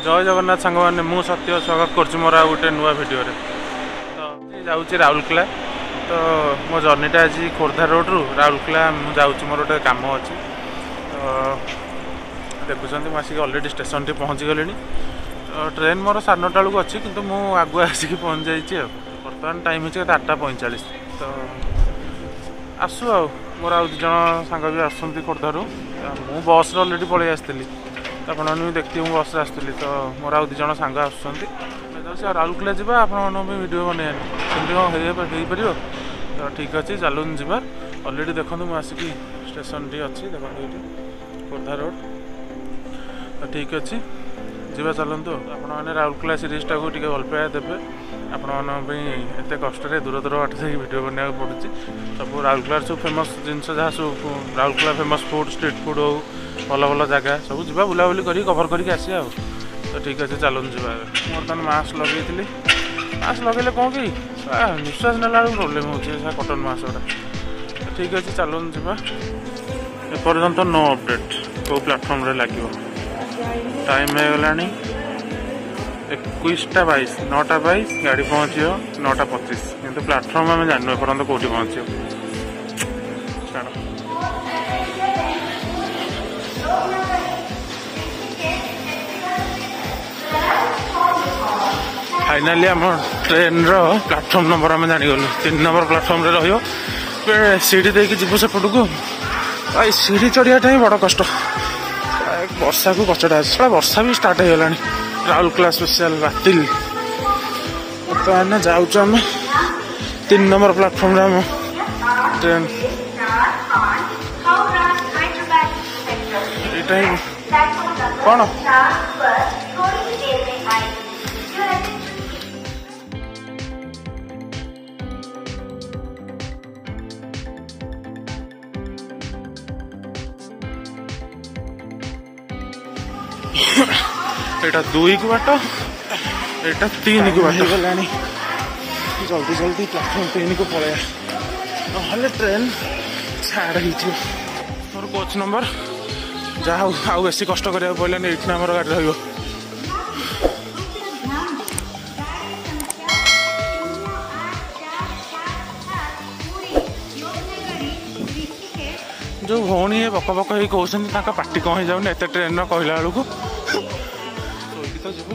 जय जगन्नाथ सांग मैंने मु सत्य स्वागत कर मोर आ गोटे नुआ भिडियो तो जाऊँगी राउरकेला। तो मो जर्नीटा आज खोर्धा रोड रु राउरकेला मुझे मोर गोटे कम अच्छी। तो देखुं मुझे अलरेडी स्टेशन टी पहुँची गली। तो ट्रेन मोर 9:30 बेलू अच्छी कि आगुआ आसिक पहुँच जाइए। बर्तमान टाइम हो 8:45। तो आसु मोर आउ 2 जन सांग भी आसुँच खोर्धार मु बस अलरेडी पलि आसती आपण भी देखते मुझे बस आसती। तो मोर आउ 2 जन सांग आसुँच राउरकेला जावा आपण वीडियो बनैया कमी हो तो ठीक अच्छे चलून जा। अलरेडी देखो मुझे आसिक स्टेशन टी अच्छी देखो ये खोर्धा रोड। तो ठीक अच्छे जा चलतु आपने राउरकेला सीरीजटा को टे भल पाया देवे। आपत कष्ट दूर दूर बाट से वीडियो बनाया पड़ू। सब राउरकेला सब फेमस जिनस जहाँ सब Rourkela famous food street food हो भल भल जगह सब जा बुलाबुली कर कभर करके आसिया। तो ठीक अच्छे चलून जा। बर्तमान मास्क लगे मास्क लगे कौन कि निश्वास ना प्रोब्लेम हो कटन मास्क गुड़ा। ठीक अच्छे चलून जा। एपर्यंत नो अपडेट कौ प्लाटफर्म लगे। टाइम हो गला 21:22 9:22 गाड़ी पहुँचो 9:25 किंतु प्लाटफर्म आम जानू एपर्तंत कौटी पहुँचो। फाइनाली आम ट्रेन प्लाटफर्म नंबर आम जानीगलु 3 नंबर प्लाटफर्म रही सीढ़ी देकी जीव सेपट को सीढ़ी चढ़ियाटा ही बड़ कष्ट। वर्षा को कचड़ा है वर्षा भी स्टार्ट हो गला। राउरकेला स्पेशल बातिल बर्तमान जाऊँ 3 नंबर प्लाटफर्म आम ट्रेन कौन एटा 2 को बाट एटा 3 को बाट गला। जल्दी जल्दी प्लाटफर्म 3 को पलैया ना ट्रेन छाड़ हो मोर कोच नंबर जहाँ आउ बेसी कष्ट करा पड़ानी। ये आम गाड़ी रही जो भौणी बक बक हो कहते पार्टी कौन हो जाऊन एत ट्रेन कहला बेलू तो जीव।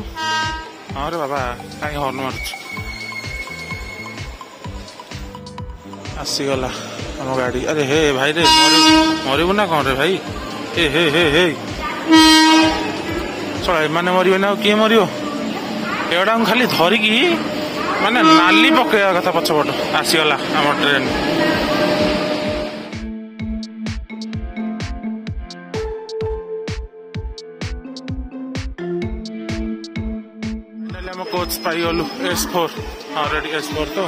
हाँ रे बाबा कहीं हर्न मारुच आसीगला आम गाड़ी। अरे हे भाई रे मरबू ना कौन रे भाई। ए हे हे हे चल एने मरवे ना किए मर एगुड़ा खाली धरिकी माने नाली पकड़ा कथा पछपट आसीगला आम ट्रेन। कोच पाई गलु S4 ऑलरेडी S4 तो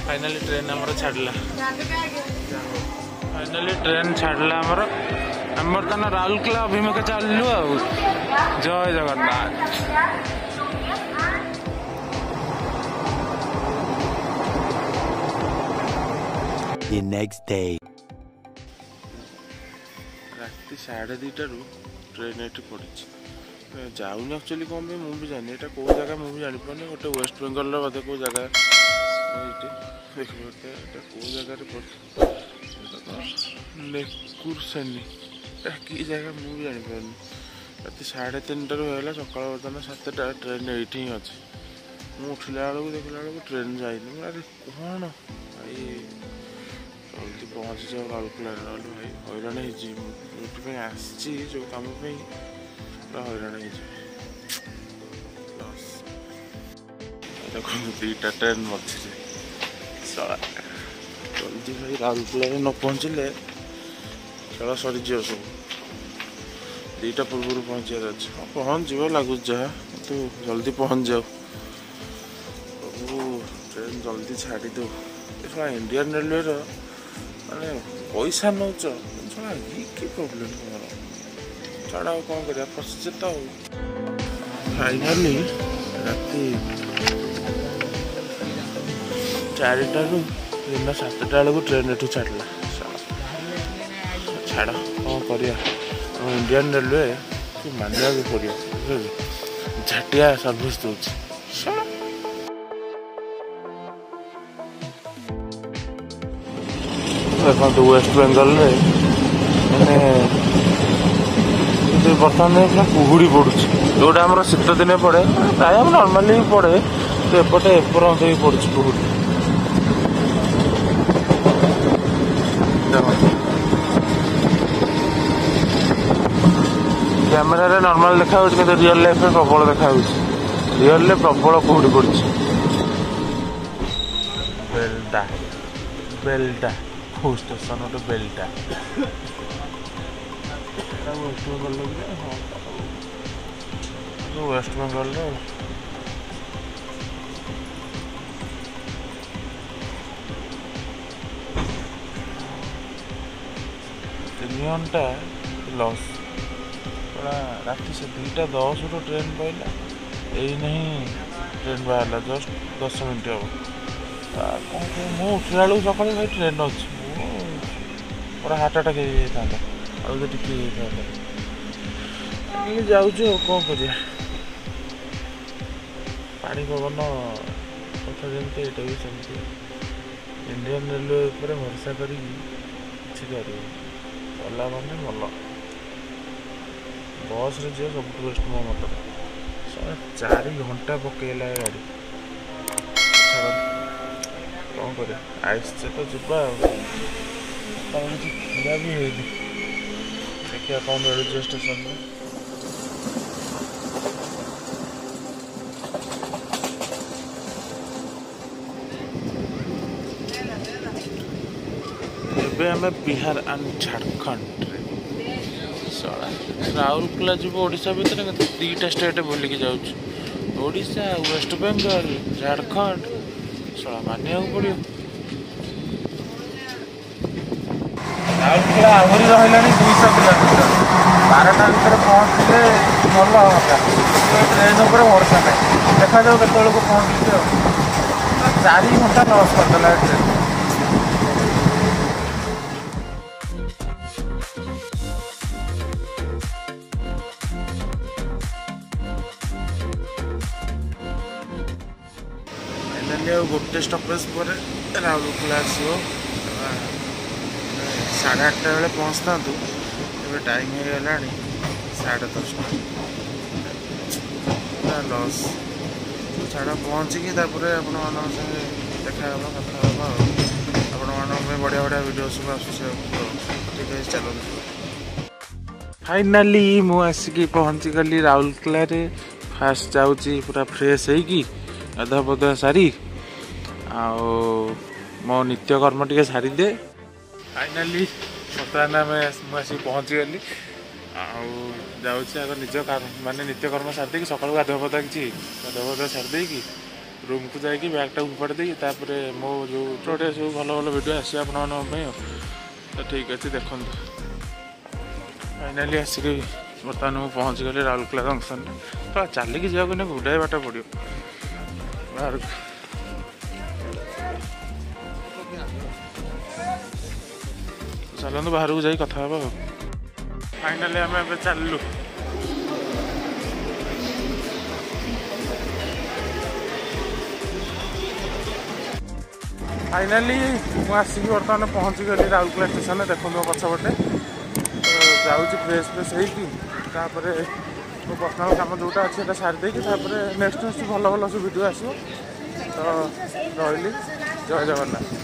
फाइनली ट्रेन आमर छाड़ला। फाइनली ट्रेन छाड़ला आमर आमर तो राउरकेला अभिमुखे चलू आ। जय जगन्नाथ। The next day. रात 2:30 ट्रेन ये पड़ी जाऊनी एक्चुअली कौन भी मुझे जानी यहाँ कौ जगह मुझे जानी पानी गोटे वेस्ट बेंगल बोधे कौ जगह देख कौ जगार नेकुरसेनी कि जगह मुझे जानी पानी। रात 3:30 होगा सका बर्तमान 7टा ट्रेन ये ही अच्छे। मुझे उठला बेलू देखला बेलू ट्रेन जाइनी। अरे कौन भाई जल्दी पहुँची जाओ राउरकेला भाई हईराण हो आसी जो कम पूरा हईराण हो। देखो 2टा ट्रेन मझे जल्दी भाई राउरकेला न पहुँचले खेल सरीज सब 2टा पूर्व पहुँचार अच्छे। पहुँच जाओ लगुच जहाँ तो जल्दी पहुँच जाओ ट्रेन जल्दी छाड़ी दो। इंडियन रेलवे माने पैसा नौ कि प्रोब्लेम छाड़ा कौन कर फसी तो फाइनाली राति 4टाରୁ दिन 7टा बेलू ट्रेन एठू छाड़ा छाड़ कौन कर इंडियन रेलवे मानिया भी पड़ो झाटिया सर्विस दूसरी देखो वेस्ट बेंगल मैंने बर्तमान पूरा कुहुड़ी पड़ू जोटा आम शीत दिन पड़े प्राय नर्माली पड़े तो एपटे एपर्यंत भी पड़ू कुहुड़ी कैमेरा नॉर्मल देखा रियल लाइफ में प्रबल देखा रियल प्रबल कुहुड़ी पड़ी बेलटा बेलटा स्टेशन गोटे बेलटा वेस्ट बेंगल वेस्ट बेंगल 3 घंटा लॉस राति से 2:10 ट्रेन पाइला यही नहीं ट्रेन बाहर जस्ट 10 मिनट हम मुझे उठला बेलू सका भाई ट्रेन अच्छी पूरा हार्ट अटाक हो जाता जाऊँ कौन कर पानी पवन कथा जमी यहाँ भी सेमती इंडियन रेलवे पर भरोसा कर गला माने भल बस रे जी सब बेस्ट मो मत 4 घंटा पकईला गाड़ी कौन कर आइस तो जीवा खिया भी है देखिए कौन मिलूँ स्टेशन में आम बिहार एंड झारखंड राउरकेला जीव ओडिशा भितर 2टा स्टेट बुलिकी जाऊँचा वेस्ट बेंगल झारखंड सड़ा मानिया पड़ो राउरकेला आहरी रहा 200 किलोमीटर 12टा भर पहुँचले भल हाँ ट्रेन उपर भरोसा ना देखा जाऊ के पहुँचे 4 घंटा लॉस करदेला ट्रेन गोटे स्टपेज पर राउरकेला आसो 8:30 बेले पहुँचता टाइम हो गला 10:30 लॉस छाड़ा पहुँचिकी आपण संगे देखा कथा आपण बढ़िया बढ़िया वीडियो सब आसूँ ठीक है चलो फाइनाली मुझे पहुँची गली राउरकेला फास्ट जाऊँगी पूरा फ्रेश होगी गाधा पधुआ सारी मो नित्यकर्म टे सारी दे फाइनाली बर्तमान आम मुझे पहुँची गली आग निज माने नित्यकर्म सारी देकी सकाल गाधुआ पधुआ कि गाधुआ पधुआ सारी देकी रूम को जाकि बैगटा उपाड़ देकी मो जो छोटे सब भल भल वीडियो आस तो ठीक अच्छे देखो फाइनाली आसिक बर्तमान मुझे पहुँची गली राउरकेला जंक्शन तो चलिकी जाओ गुड़ाए बाट पड़ो बाहर चलते बाहर को जाई कथा हाँ फाइनाली आम ए चलू फाइनाली मुझे आसिक बर्तमान पहुँची गली राउरकेला स्टेशन देखो पछपटे तो जाऊँगी फ्रेश फ्रेश होगी मो पर्सनाल काम जोटा अच्छे सारी देकी नेक्स्ट भल भल सब वीडियो आसो तो रही जय जगन्नाथ।